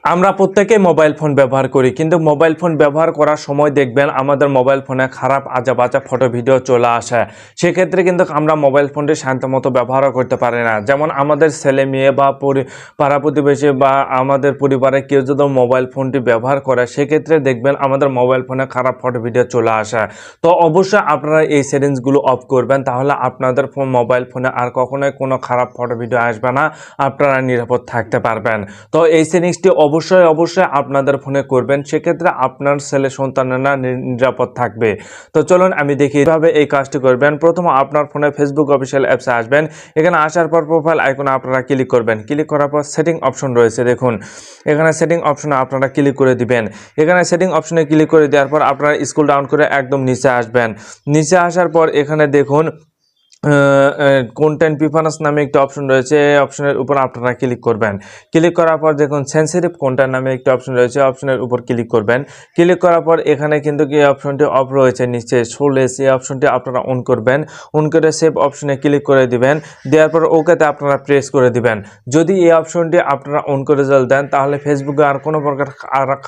আমরা প্রত্যেকেই mobile phone ব্যবহার করি, কিন্তু মোবাইল ফোন ব্যবহার করার সময় দেখবেন আমাদের মোবাইল ফোনে খারাপ আজব আজব ফটো ভিডিও চলে আসে। সেক্ষেত্রে কিন্তু আমরা মোবাইল ফোনটি শান্তমতো ব্যবহারও করতে পারি না। যেমন আমাদের ছেলে মেয়ে বা পাড়া প্রতিবেশী বা আমাদের পরিবারে কেউ যদি মোবাইল ফোনটি ব্যবহার করে, সেক্ষেত্রে দেখবেন আমাদের মোবাইল ফোনে খারাপ ফটো ভিডিও চলে আসে। তো অবশ্যই আপনারা এই সেটিংসগুলো অফ করবেন, তাহলে আপনাদের মোবাইল ফোনে আর কখনোই কোনো খারাপ ফটো ভিডিও আসবে না, আপনারা নিরাপদ থাকতে পারবেন। তো এই সেটিংসটি অবশ্যই আপনাদের ফোনে করবেন, সেক্ষেত্রে আপনার ছেলে সন্তানেরা নিরাপদ থাকবে। তো চলুন আমি দেখি কিভাবে এই কাজটি করবেন। প্রথমে আপনার ফোনে ফেসবুক অফিসিয়াল অ্যাপসে আসবেন। এখানে আসার পর প্রোফাইল আইকনে আপনারা ক্লিক করবেন। ক্লিক করার পর সেটিং অপশন রয়েছে, দেখুন এখানে সেটিং অপশনে আপনারা ক্লিক করে দিবেন। এখানে সেটিং অপশনে ক্লিক করে দেওয়ার পর আপনারা স্ক্রল ডাউন করে একদম নিচে আসবেন। নিচে আসার পর এখানে দেখুন কন্টেন্ট প্রিফারেন্স নামে একটি অপশন রয়েছে, এই অপশনের উপর আপনারা ক্লিক করবেন। ক্লিক করার পর দেখুন সেন্সিটিভ কন্টেন্ট নামে একটি অপশন রয়েছে, অপশনের উপর ক্লিক করবেন। ক্লিক করার পর এখানে কিন্তু এই অপশনটি অফ রয়েছে, নিচে শোলেস এই অপশনটি আপনারা অন করবেন। অন করে সেভ অপশনে ক্লিক করে দিবেন। দেওয়ার পর ওকেতে আপনারা প্রেস করে দিবেন। যদি এই অপশনটি আপনারা অন করে দেন, তাহলে ফেসবুকে আর কোনো প্রকার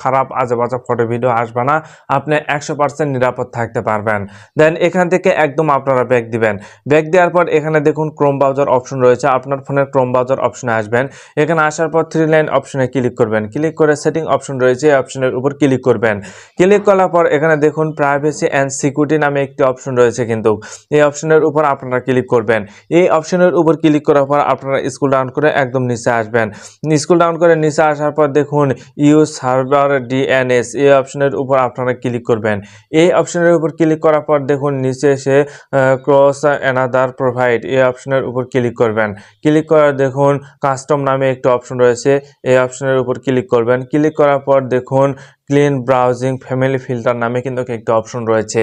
খারাপ আজব আজব ফটো ভিডিও আসবে না, আপনি 100% নিরাপদ থাকতে পারবেন। দেন এখান থেকে একদম আপনারা ব্যাক দিবেন। ব্যাক দেওয়ার পর এখানে দেখুন ক্রোম ব্রাউজার অপশন রয়েছে, আপনার ফোনের ক্রোম ব্রাউজার অপশনে আসবেন। এখানে আসার পর 3 লাইন অপশনে ক্লিক করবেন। ক্লিক করে সেটিং অপশন রয়েছে, এই অপশনের উপর ক্লিক করবেন। ক্লিক করার পর এখানে দেখুন প্রাইভেসি অ্যান্ড সিকিউরিটি নামে একটি অপশন রয়েছে, কিন্তু এই অপশনের উপর আপনারা ক্লিক করবেন। এই অপশনের উপর ক্লিক করার পর আপনারা স্ক্রল ডাউন করে একদম নিচে আসবেন। স্ক্রল ডাউন করে নিচে আসার পর দেখুন ইউজ সার্ভার ডিএনএস এই অপশনের উপর আপনারা ক্লিক করবেন। এই অপশনের উপর ক্লিক করার পর দেখুন নিচে এসে ক্রস অ্যানাদার প্রোভাইড এই অপশনের উপর ক্লিক করবেন। ক্লিক করার দেখুন কাস্টম নামে একটি অপশন রয়েছে, এই অপশনের উপর ক্লিক করবেন। ক্লিক করার পর দেখুন ক্লিন ব্রাউজিং ফ্যামিলি ফিল্টার নামে কিন্তু একটি অপশন রয়েছে,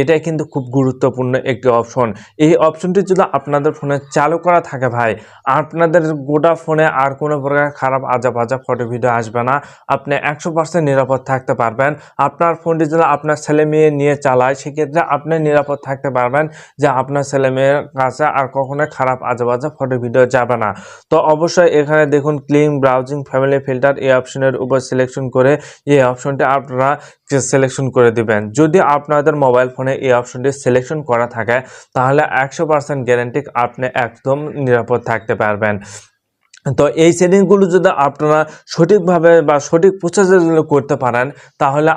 এটাই কিন্তু খুব গুরুত্বপূর্ণ একটি অপশন। এই অপশনটি যদি আপনাদের ফোনে চালু করা থাকে ভাই, আপনাদের গোটা ফোনে আর কোনো প্রকার খারাপ আজব আজব ফটো ভিডিও আসবে না, আপনি 100% নিরাপদ থাকতে পারবেন। আপনার ফোনটি যদি আপনার ছেলে মেয়ে নিয়ে চালায়, সেক্ষেত্রে আপনি নিরাপদ থাকতে পারবেন যে আপনার ছেলে মেয়ের কাছে আর কখনোই খারাপ আজব আজব ফটো ভিডিও যাবে না। তো অবশ্যই এখানে দেখুন ক্লিন ব্রাউজিং ফ্যামিলি ফিল্টার এই অপশনের উপর সিলেকশন করে এই অপশনটি আপনারা সিলেকশন করে দিবেন। যদি আপনাদের মোবাইল ফোনে এই অপশনটি সিলেকশন করা থাকে, তাহলে 100% গ্যারান্টি আপনি একদম নিরাপদ থাকতে পারবেন। তো এই সেটিংগুলো যদি আপনারা সঠিকভাবে বা সঠিক প্রসেসে করতে পারেন, তাহলে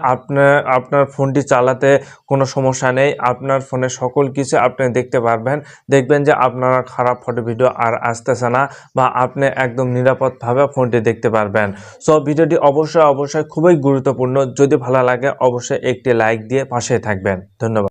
আপনার ফোনটি চালাতে কোনো সমস্যা নেই। আপনার ফোনে সকল কিছু আপনি দেখতে পারবেন, দেখবেন যে আপনারা খারাপ ফটো ভিডিও আর আসতেছে না, বা আপনি একদম নিরাপদভাবে ফোনটি দেখতে পারবেন। সো ভিডিওটি অবশ্যই খুবই গুরুত্বপূর্ণ। যদি ভালো লাগে অবশ্যই একটি লাইক দিয়ে পাশে থাকবেন। ধন্যবাদ।